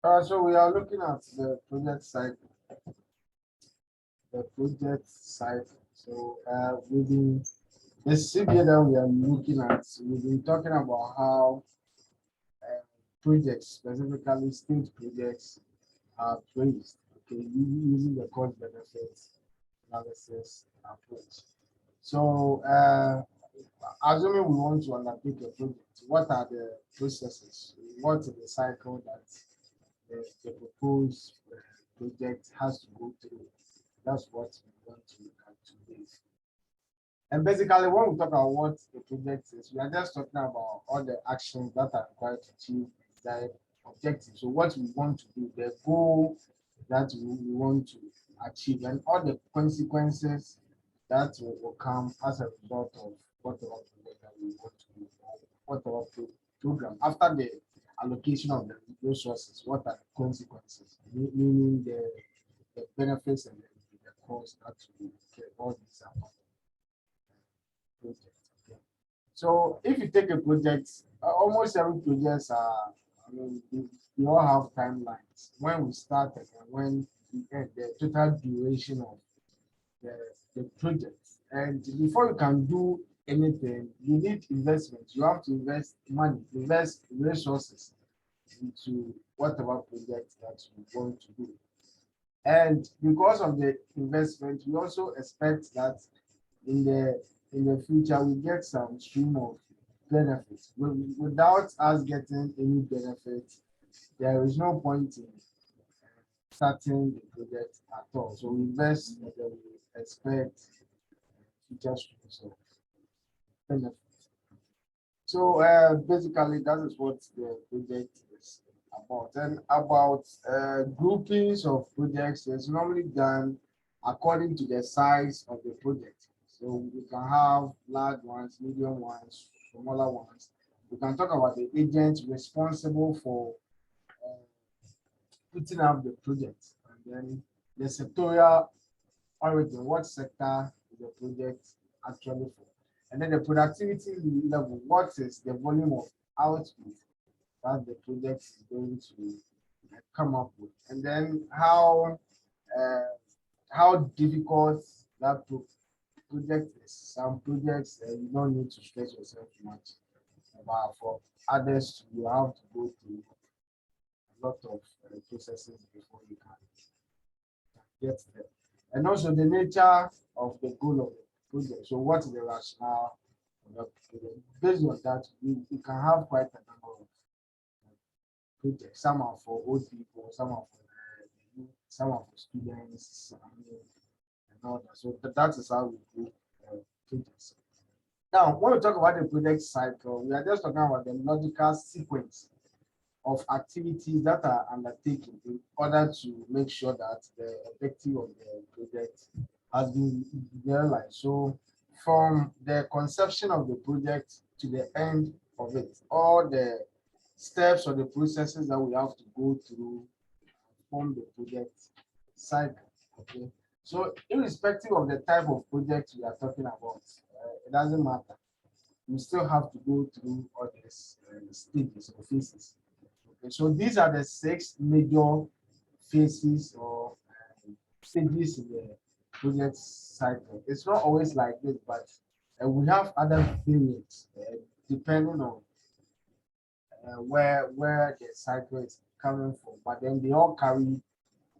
So we are looking at the project cycle. The project cycle. So within the CBA that we are looking at, we've been talking about how uh, projects, specifically state projects, are placed. Okay, using the cost benefits analysis approach. So, assuming we want to undertake a project, what are the processes? What is the cycle that the proposed project has to go through? That's what we want to look at today. And basically, when we talk about what the project is, we are just talking about all the actions that are required to achieve the desired objective. So, what we want to do, the goal that we want to achieve, and all the consequences that will come as a result of whatever project that we want to do, or whatever program. After the allocation of the resources, what are the consequences? Meaning the benefits and the cost that we get, all these are part of the project. Okay. So if you take a project, almost every projects are, I mean, they all have timelines. When we start and when we end, the total duration of the, the project. And before you can do anything, you need investment. You have to invest money, invest resources into whatever project that you want to do. And because of the investment, we also expect that in the future we get some stream of benefits. Without us getting any benefit, there is no point in starting the project at all. So we invest and then we expect future streams of benefit. So basically that is what the project is about. And about groupings of projects is normally done according to the size of the project. So we can have large ones, medium ones, smaller ones. We can talk about the agents responsible for uh, putting up the project, and then the sectorial origin, what sector is the project actually for? And then the productivity level, what is the volume of output that the project is going to come up with? And then uh, how difficult that project is. Some projects you don't need to stress yourself much, but for others you have to go through a lot of processes before you can get there. And also the nature of the goal of the project. So what is the rationale of the project? Based on that, we can have quite a number of projects. Some are for old people, some are for the youth, some are for students, and all that. So that is how we do projects. Now, when we talk about the project cycle, we are just talking about the logical sequence of activities that are undertaken in order to make sure that the objective of the project has been realized. So from the conception of the project to the end of it, all the steps or the processes that we have to go through form the project cycle. Okay. So irrespective of the type of project we are talking about, it doesn't matter. You still have to go through all these stages or phases. Okay, so these are the six major phases or stages in the project cycle. It's not always like this, but we have other variants depending on where the cycle is coming from. But then they all carry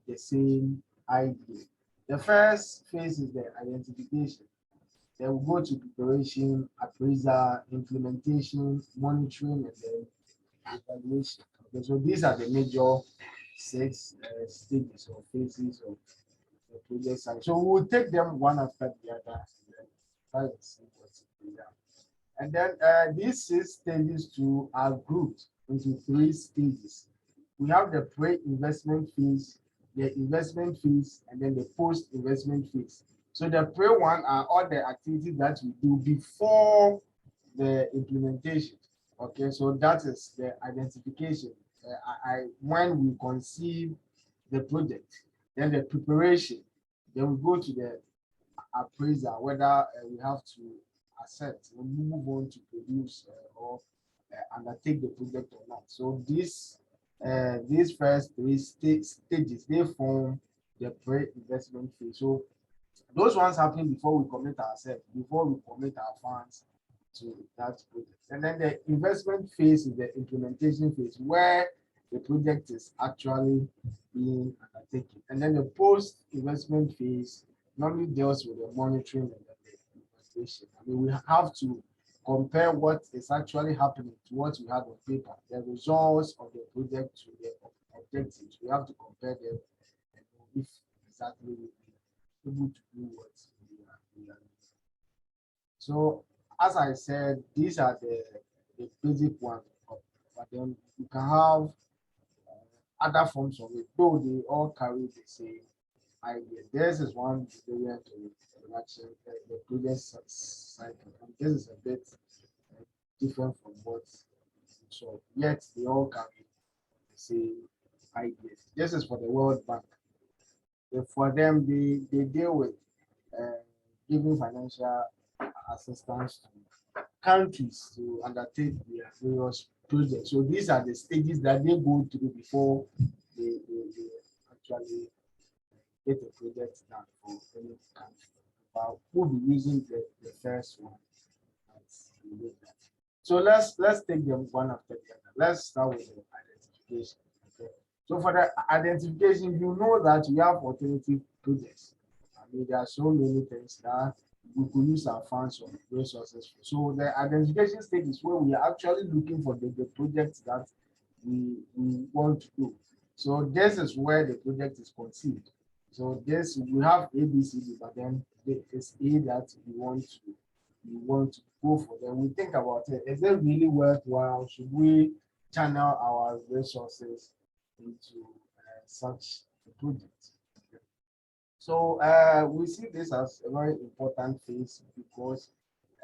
the same idea. The first phase is the identification. Then we go to preparation, appraisal, implementation, monitoring, and then evaluation. Okay, so these are the major six stages or phases of the project cycle. So we'll take them one after the other and then try to see what's in there. And then these six stages too are grouped into three stages. We have the pre-investment phase, the investment phase, and then the post-investment phase. So the pre one are all the activities that we do before the implementation. Okay, so that is the identification. When we conceive the project, then the preparation, then we go to the appraiser whether we have to accept or move on to produce or undertake the project or not. So this these first three stages, they form the pre-investment phase. So those ones happen before we commit ourselves, before we commit our funds to that project. And then the investment phase is the implementation phase where the project is actually being undertaken. And then the post-investment phase normally deals with the monitoring and the evaluation. I mean, we have to compare what is actually happening to what we had on paper, the results of the project to the objectives. We have to compare them and know if exactly we able to do what we are. So as I said, these are the basic ones, but then you can have other forms of it, though they all carry the same idea. This is one area to production, the previous cycle, and this is a bit different from what so yet they all carry the same ideas. This is for the World Bank. For them, they deal with uh, giving financial assistance to countries to undertake their various projects. So these are the stages that they go through before they actually get a project done for any country. But we'll be using the first one. So let's take them one after the other. Let's start with the identification. Okay. So for the identification, you know that we have alternative projects. I mean, there are so many things that we could use our funds or resources for. So the identification stage is where we are actually looking for the projects that we want to do. So this is where the project is conceived. So this we have A, B, C, D, but then it's A that we want to go for. Then we think about it. Is it really worthwhile? Should we channel our resources into such a project? So we see this as a very important phase because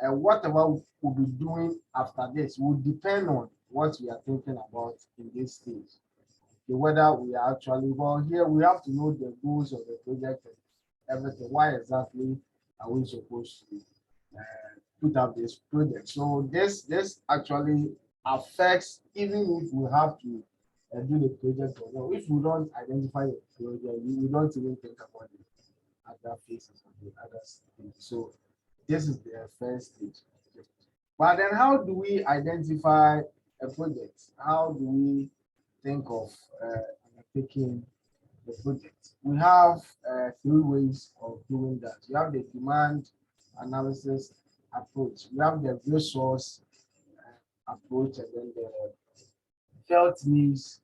whatever we'll be doing after this will depend on what we are thinking about in this stage. Okay, whether we are actually, well, here we have to know the goals of the project and everything. Why exactly are we supposed to put up this project? So this actually affects even if we have to do the project or not. If we don't identify the project, we don't even think about it other phases of the other stage. So this is the first stage. But then how do we identify a project? How do we think of undertaking the project? We have three ways of doing that. We have the demand analysis approach. We have the resource approach and then the felt needs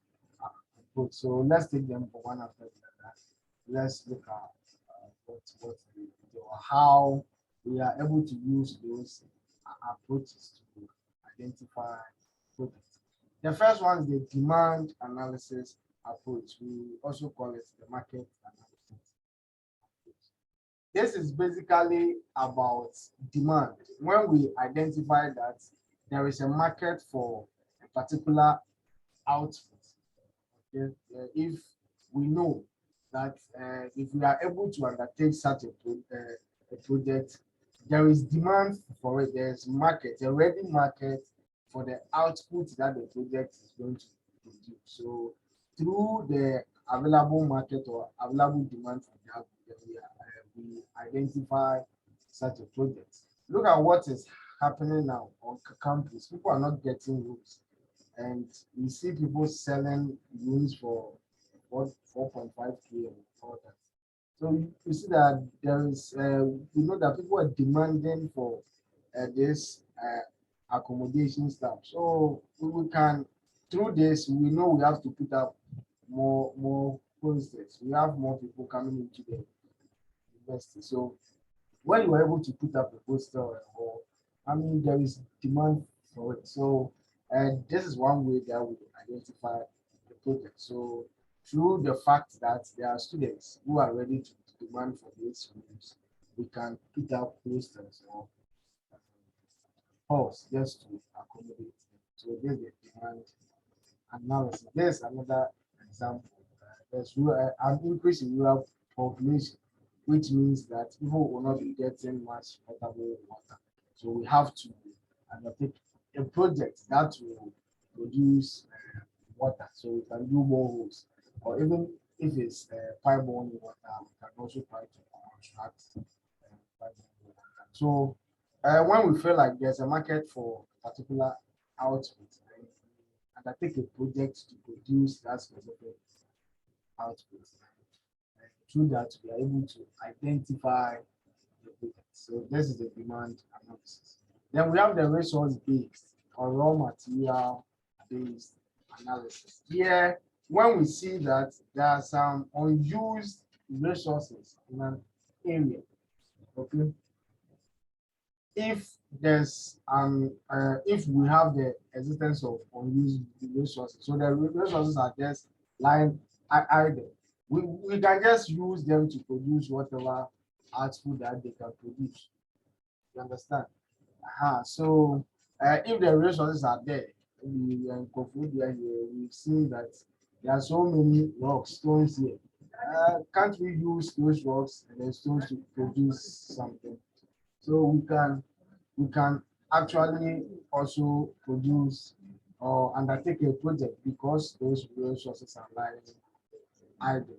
approach. So let's take them for one after the other. Let's look at how we are able to use those approaches to identify projects. The first one is the demand analysis approach. We also call it the market analysis. This is basically about demand. When we identify that there is a market for a particular output, okay, if we know that if we are able to undertake such a project, there is demand for it. There's market, a ready market for the output that the project is going to produce. So through the available market or available demand for that, we identify such a project. Look at what is happening now on campus. People are not getting rooms, and we see people selling rooms for 4.5K and all that. So you see that there is, we know that people are demanding for this accommodation stuff. So we can, through this, we know we have to put up more posters. We have more people coming into the university. So when you are able to put up a poster or, I mean, there is demand for it. So, and this is one way that we identify the project. So through the fact that there are students who are ready to demand for these rooms, we can put up posters or halls just to accommodate them. So this is the demand analysis. There's another example. There's an increase in rural population, which means that people will not be getting much potable water. So we have to undertake a project that will produce water. So we can do boreholes, or even if it's pipe-borne water, we can also try to construct pipe-borne water. So when we feel like there's a market for particular output, and undertake a project to produce that specific output. And through that, we are able to identify the project. So this is the demand analysis. Then we have the resource based or raw material based analysis. Here, when we see that there are some unused resources in an area, okay, if there's if we have the existence of unused resources, so the resources are just lying idle, we can just use them to produce whatever output that they can produce. You understand? So if the resources are there, we see that there are so many rocks, stones here. Can't we use those rocks and then stones to produce something? So we can actually also produce or undertake a project because those resources are lying idle.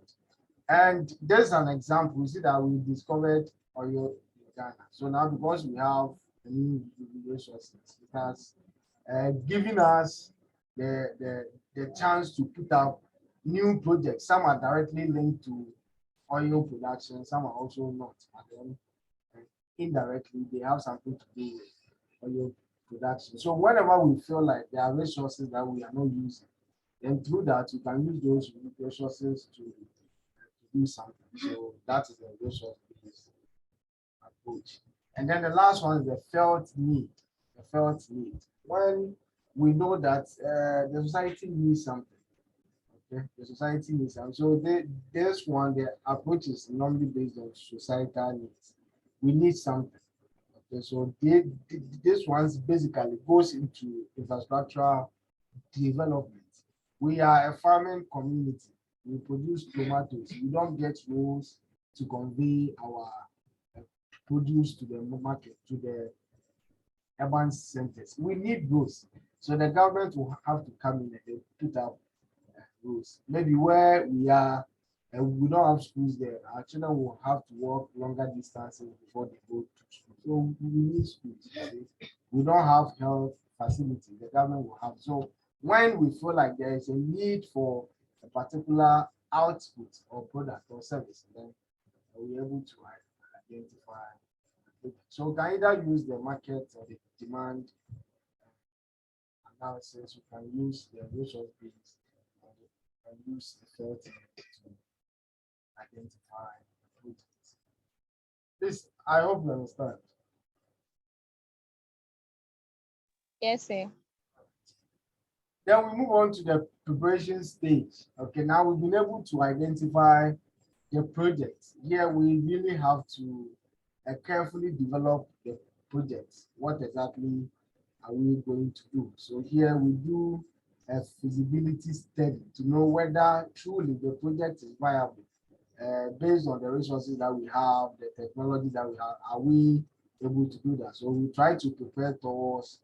And there's an example. You see that we discovered oil in Ghana. So now because we have the new resources, it has given us the chance to put up new projects. Some are directly linked to oil production, some are also not. And then indirectly, they have something to do with oil production. So whenever we feel like there are resources that we are not using, then through that, we can use those resources to do something. So that is the resource-based approach. And then the last one is the felt need. The felt need. When we know that the society needs something, okay, the society needs something. So this one, the approach is normally based on societal needs. We need something. Okay, so this one basically goes into infrastructural development. We are a farming community. We produce tomatoes. We don't get roads to convey our produce to the market, to the urban centers. We need roads. So the government will have to come in and put up roads. Maybe where we are, we don't have schools there. Our children will have to walk longer distances before they go to school. So we need schools. Okay? We don't have health facilities. The government will have. So when we feel like there is a need for a particular output or product or service, then we're able to identify. So we can either use the market or the demand analysis. We can use the resource base, or we can use the filter to identify projects. This, I hope you understand. Yes, sir. Then we move on to the preparation stage. Okay, now we've been able to identify the project. Here we really have to carefully develop the project. What exactly are we going to do? So here we do a feasibility study to know whether truly the project is viable. Based on the resources that we have, the technology that we have, are we able to do that? So we try to prepare towards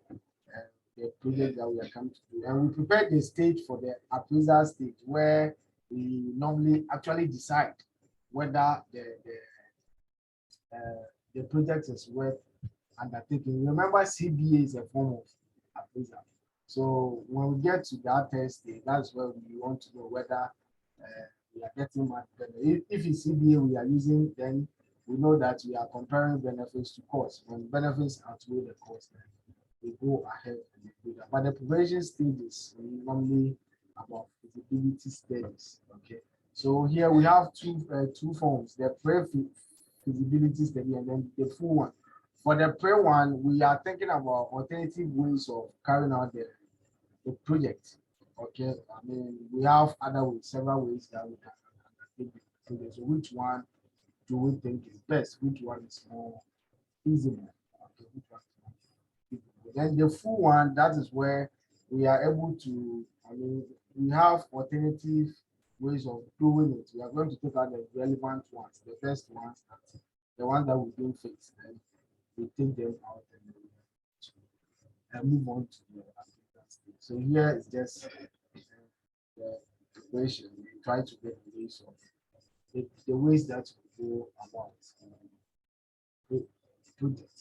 the project that we are coming to do. And we prepare the stage for the appraisal stage where we normally actually decide whether the project is worth undertaking. Remember, CBA is a form of appraisal. So when we get to that test stage, that's where we want to know whether we are getting much benefit. If it's CBA we are using, then we know that we are comparing benefits to costs. When benefits outweigh the cost, then we go ahead and do that. But the preparation stage is normally about feasibility studies. Okay. So here we have two forms: the pre-feasibility study and then the full one. For the pre one, we are thinking about alternative ways of carrying out the project. Okay, I mean we have other ways, several ways that we can undertake the project. So which one do we think is best? Which one is more feasible? Okay, which one is more feasible? Then the full one, that is where we are able to, I mean, we have alternative ways of doing it. We are going to take out the relevant ones, the best ones, the ones that we don't fix, and we take them out and move on to the application stage. So here is just preparation, we try to get the ways of the ways that we go about the project.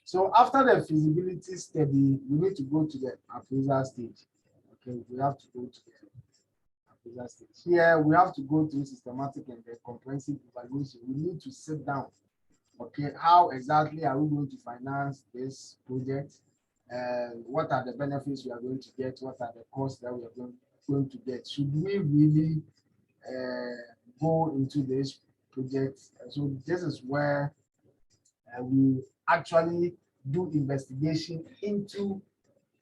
So after the feasibility study, we need to go to the appraisal stage. Okay, we have to go to the appraisal stage. Here we have to go through systematic and the comprehensive evaluation. We need to sit down. Okay, how exactly are we going to finance this project? What are the benefits we are going to get? What are the costs that we are going to get? Should we really go into this project? So this is where we actually do investigation into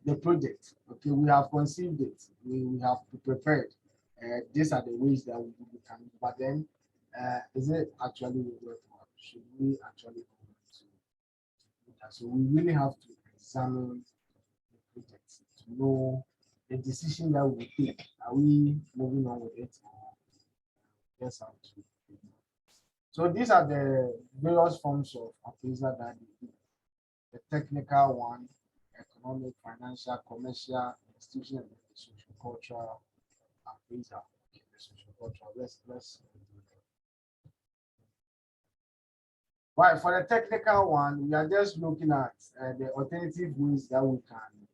the project. Okay, we have conceived it, we have prepared. These are the ways that we can, but then is it actually worthwhile? Should we actually go into that? So we really have to examine the project to know the decision that we take. Are we moving on with it or just how to? So these are the various forms of appraisal that we do. The technical one, economic, financial, commercial, institutional, and the social cultural appraisal. Okay, the social cultural. Let's. Right, for the technical one, we are just looking at the alternative ways that we can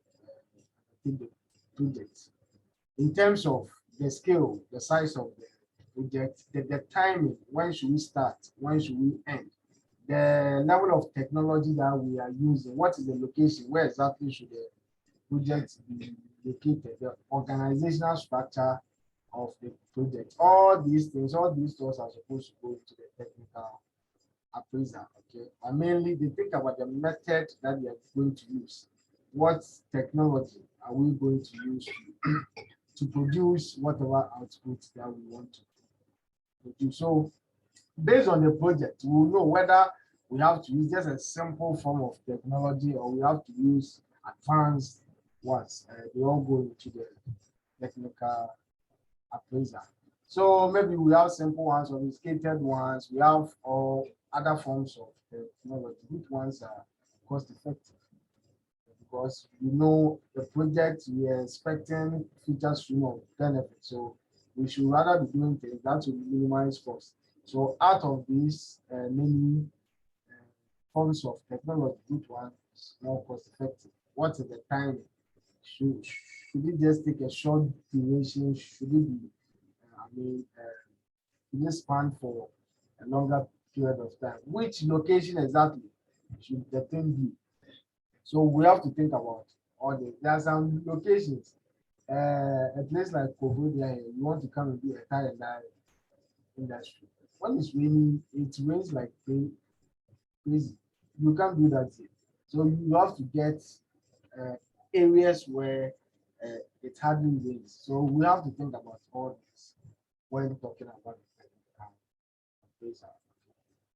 take the project in terms of the scale, the size of the project, the timing, when should we start, when should we end, the level of technology that we are using, what is the location, where exactly should the project be located, the organizational structure of the project. All these things, all these thoughts are supposed to go into the technical appraiser. Okay, and mainly they think about the method that we are going to use. What technology are we going to use to produce whatever output that we want to produce? So based on the project, we will know whether we have to use just a simple form of technology or we have to use advanced ones. They all go into the technical appraiser. So maybe we have simple ones, sophisticated ones, we have all other forms of technology. Which ones are cost effective? Because we know the project we are expecting future stream of benefit. So we should rather be doing things that will minimize cost. So out of these many forms of technology, which one is more cost effective? What is the timing? Should it just take a short duration? Should it be, should it span for a longer period of time? Which location exactly should the thing be? So we have to think about all this. There are some locations, a place like Kofodia, you want to come and do a tie and dye industry. When it's raining, it rains like crazy. You can't do that here. So you have to get uh, areas where it hardly rains. So we have to think about all this when talking about the appraisal.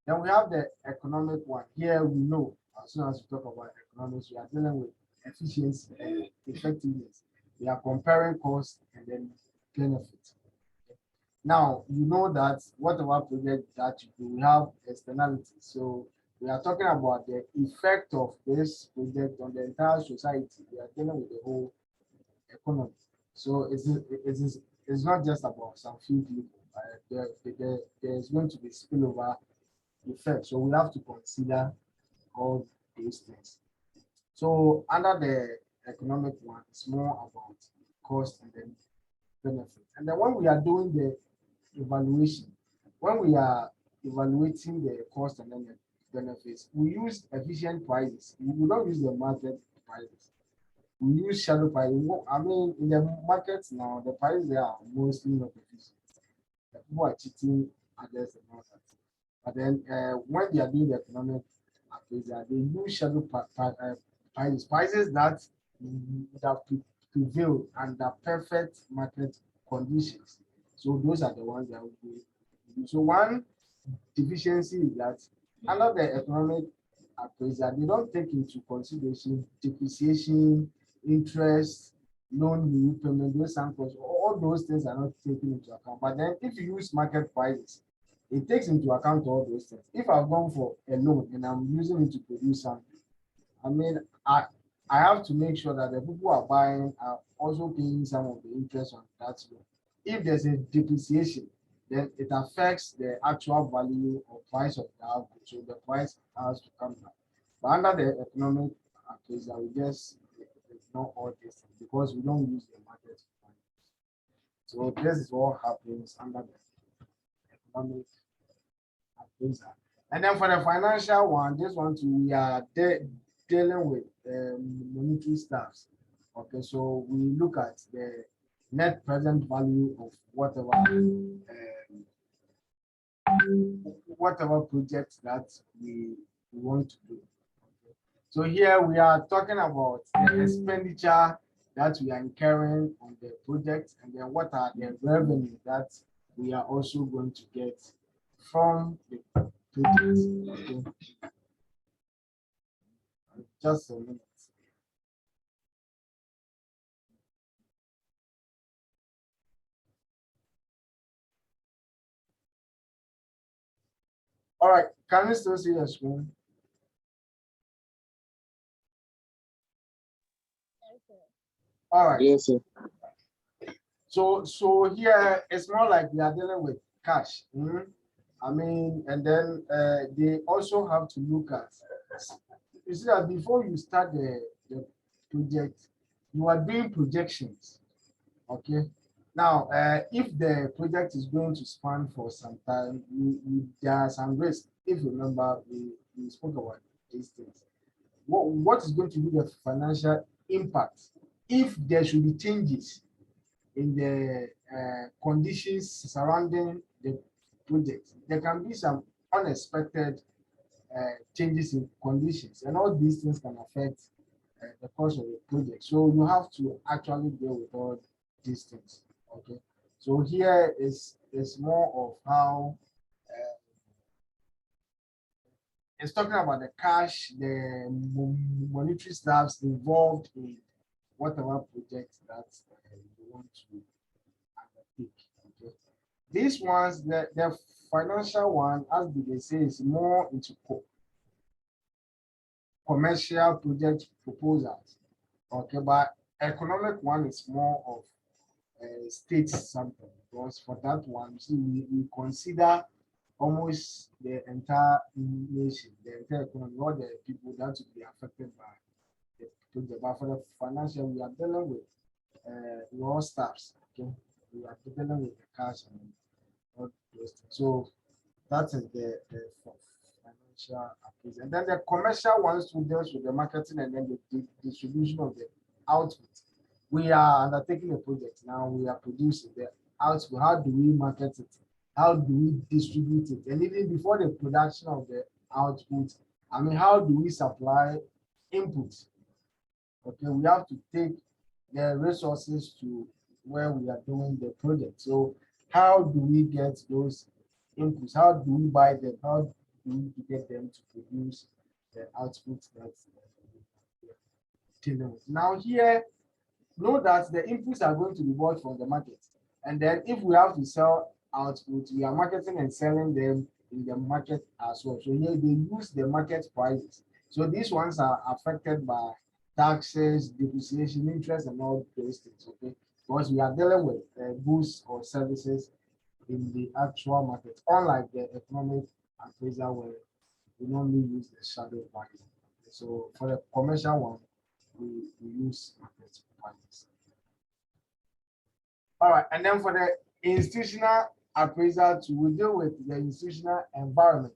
Then we have the economic one. Here we know as soon as we talk about economics, we are dealing with efficiency and effectiveness. We are comparing cost and then benefit. Now you know that whatever project that you do, we have externalities. So we are talking about the effect of this project on the entire society. We are dealing with the whole economy. So it's not just about some few people. There's going to be spillover effect. So we have to consider all those things. So under the economic one, it's more about cost and then benefit. And then when we are doing the evaluation, when we are evaluating the cost and then the benefits, we use efficient prices. We don't use the market prices. We use shadow pricing. I mean, in the markets now, the prices they are mostly not efficient. The people are cheating others and all that. But then when they are doing the economic appraisal, they use shadow prices that would have prevailed under perfect market conditions. So those are the ones that will be. So one deficiency is that under the economic appraisal, they don't take into consideration depreciation, interest, loan repayment, those samples, all those things are not taken into account. But then if you use market prices, it takes into account all those things. If I've gone for a loan and I'm using it to produce something, I mean, I have to make sure that the people who are buying are also paying some of the interest on that loan. if there's a depreciation, then it affects the actual value or price of the output. So the price has to come down. But under the economic appraisal, we just ignore all this because we don't use the market. So this is what happens under the economic appraisal. And then for the financial one, this one too, we are dealing with monetary staffs. Okay, so we look at the net present value of whatever project that we want to do. Okay. So here we are talking about the expenditure that we are incurring on the project, and then what are the revenue that we are also going to get from the project. Okay. Just a minute. All right, can you still see the screen? All right. Yes, sir. So here it's more like we are dealing with cash. I mean, and then they also have to look at. You see that before you start the project, you are doing projections. Okay. Now, if the project is going to span for some time, there are some risks. If you remember, we spoke about these things. What is going to be the financial impact if there should be changes in the conditions surrounding the project? There can be some unexpected changes in conditions, and all these things can affect the cost of the project. So you have to actually deal with all these things. Okay. So here is more of how it's talking about the cash, the monetary staffs involved in whatever project that you want to undertake. Okay. These ones, the financial one, as they say, is more into commercial project proposals. Okay, but economic one is more of state something, because for that one, see, we consider almost the entire nation, the entire economy, all the people that will be affected by the project. But for the financial, we are dealing with raw staffs. Okay, we are dealing with the cash and all those things. So that is the financial appraisal. And then the commercial ones who deals with the marketing and then the distribution of the output. We are undertaking a project now. We are producing the output. How do we market it? How do we distribute it? And even before the production of the output, I mean, how do we supply inputs? Okay, we have to take the resources to where we are doing the project. So how do we get those inputs? How do we buy them? How do we get them to produce the output that we are dealing with? Now here, know that the inputs are going to be bought from the market. And then if we have to sell output, we are marketing and selling them in the market as well. So here they use the market prices. So these ones are affected by taxes, depreciation, interest, and all those things. Okay, because we are dealing with goods or services in the actual market, unlike the economic appraisal where we normally use the shadow value. So for the commercial one, we use market prices. All right, and then for the institutional appraisal, we deal with the institutional environment.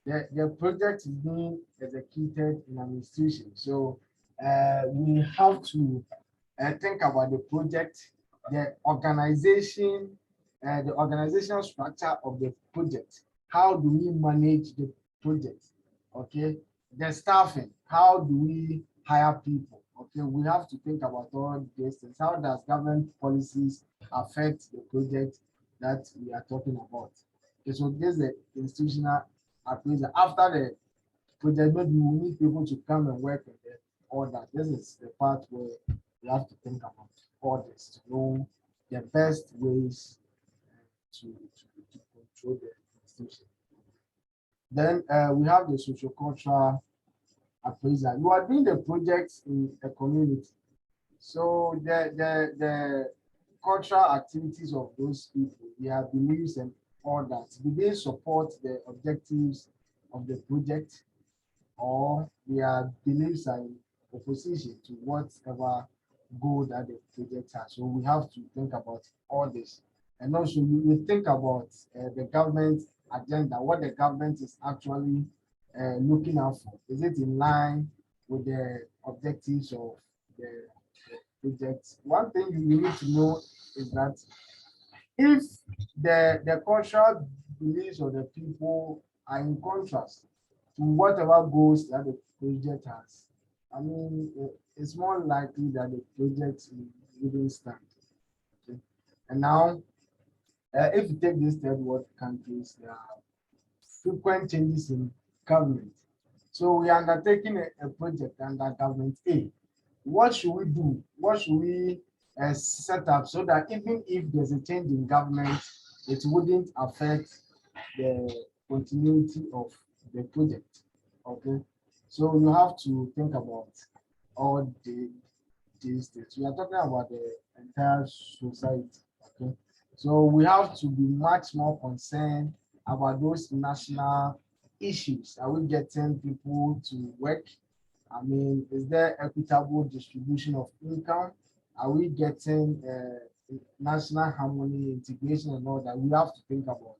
The project is being executed in an institution. So we have to think about the project, the organizational structure of the project. How do we manage the project? Okay, the staffing. How do we hire people? Okay, we have to think about all these things. How does government policies affect the project that we are talking about? Okay, so this is the institutional appraisal. After the project, maybe we need people to come and work with it, all that. This is the part where we have to think about all this to know the best ways to control the institution. Then we have the social cultural appraisal. You are doing the projects in a community. So the cultural activities of those people, their beliefs and all that, do they support the objectives of the project, or their beliefs are in opposition to whatever goal that the project has? So we have to think about all this. And also we think about the government agenda, what the government is actually looking out for. Is it in line with the objectives of the project? One thing you need to know is that if the cultural beliefs of the people are in contrast to whatever goals that the project has, I mean, it's more likely that the project wouldn't stand. Okay? And now, if you take these third world countries, there are frequent changes in government. So we are undertaking a project under government A. What should we do? What should we set up so that even if there's a change in government, it wouldn't affect the continuity of the project? Okay, so you have to think about all these things. We are talking about the entire society. Okay, so we have to be much more concerned about those national issues. Are we getting people to work? I mean, is there equitable distribution of income? Are we getting national harmony, integration, and all that? We have to think about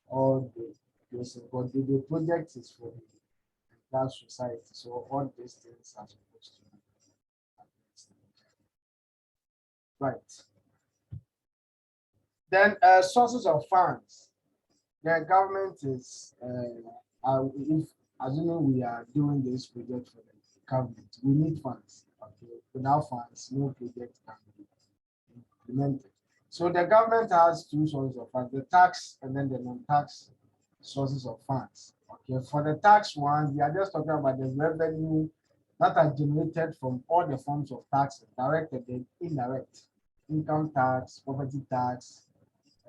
all those, but the project is for the entire society. So all these things are supposed to be right. Then sources of funds. The government is, if assuming we are doing this project for the government, we need funds. Okay, without funds, no project can be implemented. So the government has two sources of funds: the tax and then the non-tax sources of funds. Okay, for the tax ones, we are just talking about the revenue that are generated from all the forms of taxes, direct and indirect, income tax, property tax,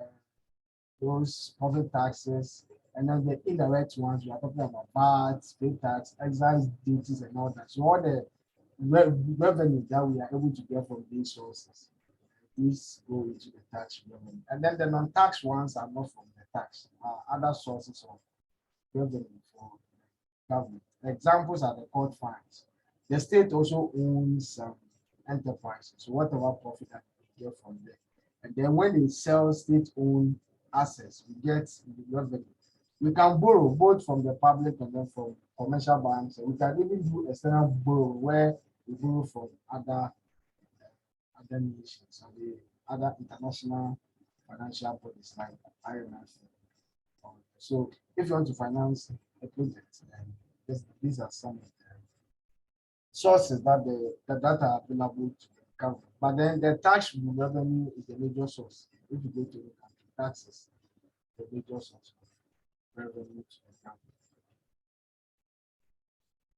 uh, those profit taxes, and then the indirect ones, we are talking about VAT, state tax, excise duties, and all that. So all the revenue that we are able to get from these sources, these go into the tax revenue. And then the non-tax ones are not from the tax, other sources of revenue for government. Examples are the court fines. The state also owns some enterprises, so whatever profit that we get from there. And then when they sell state-owned assets, we get the revenue. We can borrow both from the public and then from commercial banks. And we can even do external borrow where we borrow from other nations and the other international financial bodies like IMF. So if you want to finance a project, these are some of the sources that are available to the government. But then the tax revenue is the major source. If you go to the country, taxes, the major source of revenue to the government.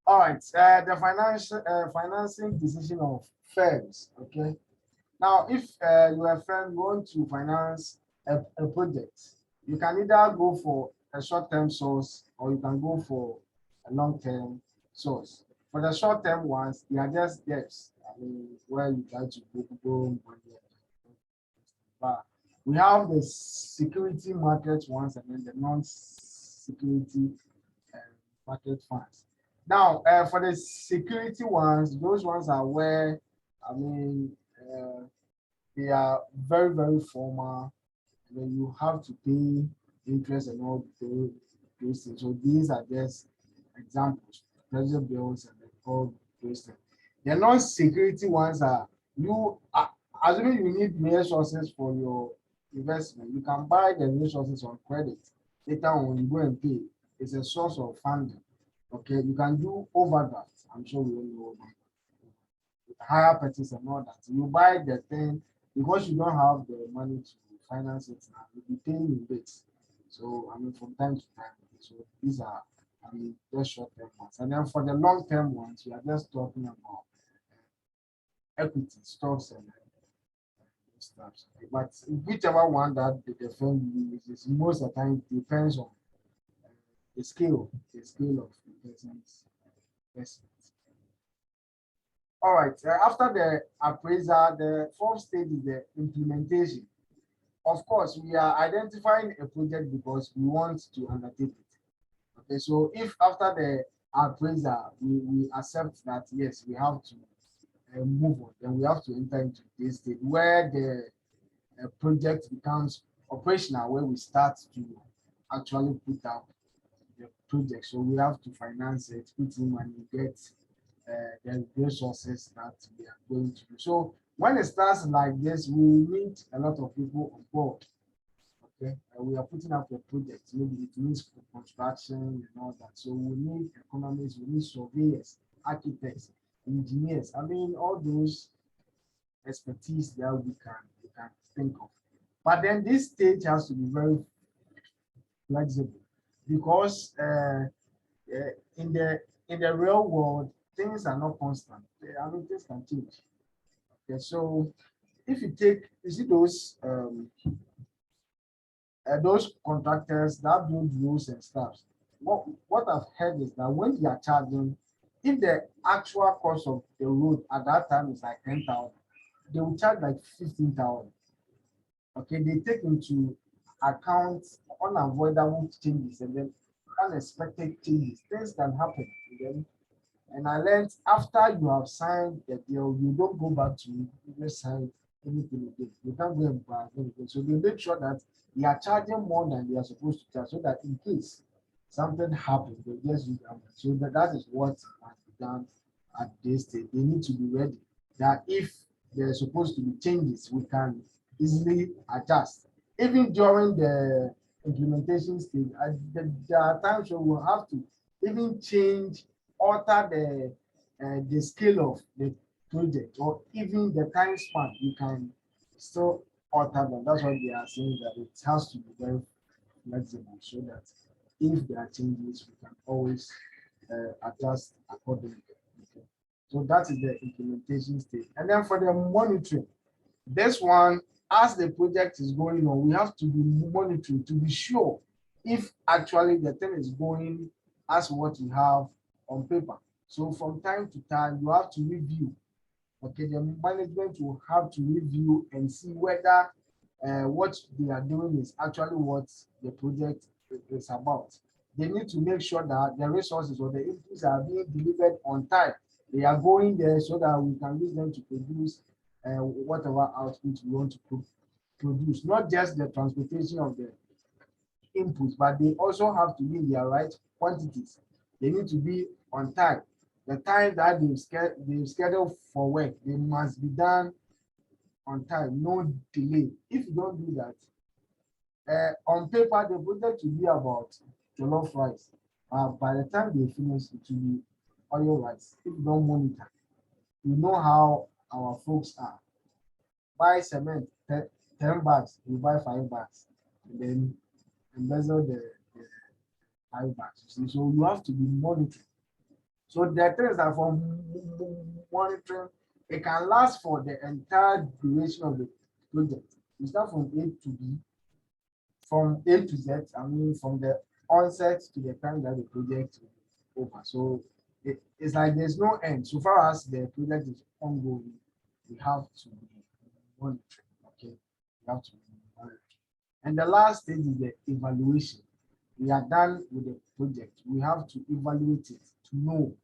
All right, the financing decision of firms. Okay, now if you are a firm, you want to finance a project, you can either go for a short-term source or you can go for a long-term source. For the short-term ones, they are just debts. I mean, where you try to borrow money. But we have the security market ones and then the non-security market funds. Now, for the security ones, those ones are where, I mean, they are very, very formal. And then you have to pay interest and all those things. So these are just examples, treasury bills and all those things. The non-security ones are assuming you need resources for your investment, you can buy the resources on credit. Later on, you go and pay. It's a source of funding. Okay, you can do overdraft. I'm sure we all know overdraft. Higher purchase and all that. You buy the thing because you don't have the money to finance it now. You'll be paying in bits. So I mean, from time to time. So these are, I mean, just short-term ones. And then for the long-term ones, we are just talking about equity, stocks, and stuff. But whichever one that the firm uses, most of the time depends on the scale of the person's investment. All right. After the appraisal, the fourth stage is the implementation. Of course, we are identifying a project because we want to undertake it. Okay, so if after the appraisal we accept that yes, we have to move on, then we have to enter into this stage where the project becomes operational, where we start to actually put out the project. So we have to finance it, put in money, get the resources that we are going to do. So when it starts like this, we need a lot of people on board. Okay, we are putting up a project. Maybe it means construction and all that. So we need economists, we need surveyors, architects, engineers. I mean, all those expertise that we can think of. But then this stage has to be very flexible because in the real world things are not constant. I mean things can change. Okay, so if you take you see those contractors that build roads and stuff, what I've heard is that when they are charging, if the actual cost of the road at that time is like 10,000, they will charge like 15,000. Okay, they take into account unavoidable changes and then unexpected changes. Things can happen. And I learned after you have signed the deal, you don't go back to even sign anything again. You can't go and buy anything. So they make sure that they are charging more than they are supposed to charge, so that in case something happens, they just use that. So that is what has been done at this stage. They need to be ready that if there are supposed to be changes, we can easily adjust. Even during the implementation stage, there are times where we'll have to even change, alter the scale of the project, or even the time span. You can still alter them. That's why they are saying that it has to be very flexible, so that if there are changes, we can always adjust accordingly. Okay. So that is the implementation stage. And then for the monitoring, this one, as the project is going on, we have to be monitoring to be sure if actually the thing is going as what we have on paper. So from time to time, you have to review. Okay, the management will have to review and see whether what they are doing is actually what the project is about. They need to make sure that the resources or the inputs are being delivered on time. They are going there so that we can use them to produce whatever output we want to produce. Not just the transportation of the inputs, but they also have to be in their right quantities. They need to be on time. The time that they've scheduled for work, they must be done on time, no delay. If you don't do that, on paper, the project will be about jollof rice. By the time they finish, it will be oil rice. If you don't monitor, you know how our folks are. Buy cement, 10 bags, you buy 5 bags, and then embezzle the 5 bags. You see? So you have to be monitoring. So the things are for monitoring, it can last for the entire duration of the project. You start from A to B, from A to Z, I mean from the onset to the time that the project is over. So it's like there's no end. So far as the project is ongoing, we have to be monitoring. Okay, we have to be monitoring. And the last stage is the evaluation. We are done with the project. We have to evaluate it to know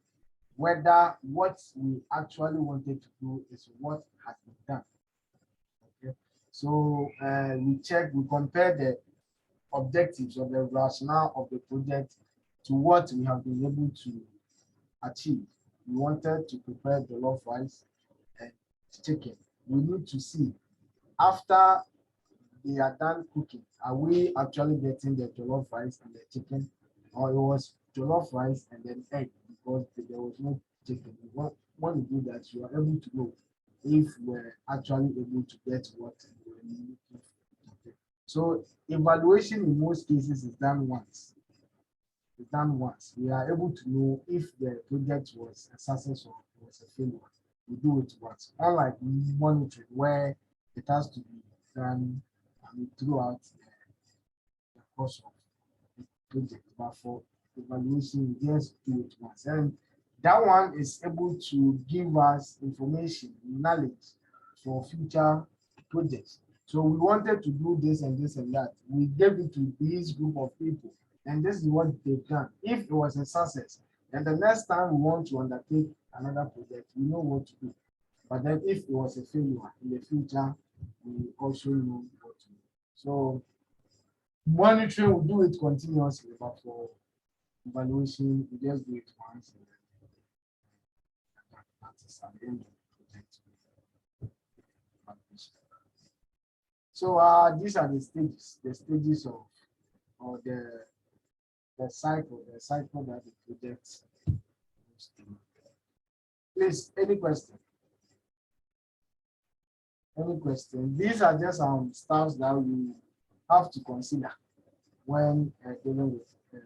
whether what we actually wanted to do is what has been done. Okay, so we compare the objectives or the rationale of the project to what we have been able to achieve. We wanted to prepare the jollof rice and chicken. We need to see after they are done cooking, are we actually getting the jollof rice and the chicken, or it was jollof rice and then egg because there was no chicken? When you do that, you are able to know if we're actually able to get what we're looking for. Okay. So evaluation in most cases is done once. It's done once. We are able to know if the project was a success or was a failure. We do it once. Unlike monitoring, where it has to be done throughout the course of the project. But for evaluation, we just do it once. And That one is able to give us information, knowledge for future projects. So we wanted to do this and this and that. We gave it to this group of people, and this is what they've done. If it was a success, then the next time we want to undertake another project, we know what to do. But then if it was a failure in the future, we also know what to do. So monitoring, we do it continuously, but for evaluation, we just do it once. And then that is at the end of the project. So these are the stages of or the cycle that the project goes through. Please, any question? Any question? These are just stuff that you have to consider when dealing with the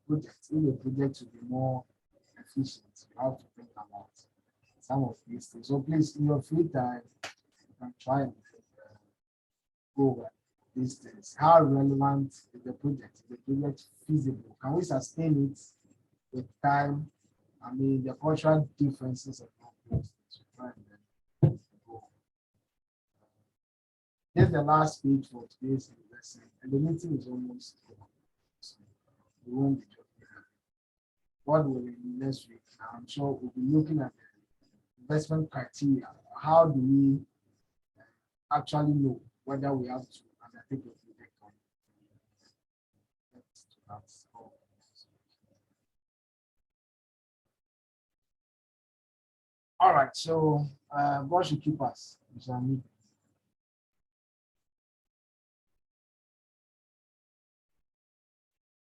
project. If the project to be more efficient, you have to think about some of these things. So please, in your free time, you can try and go over these things. How relevant is the project? Is the project feasible? Can we sustain it with time? I mean, the cultural differences of those things. Try and then go. This is the last page for today's lesson, and the meeting is almost over. So we won't be talking about what will be next week. I'm sure we'll be looking at the investment criteria. How do we actually know whether we have to undertake a project or not? All right, so God should keep us.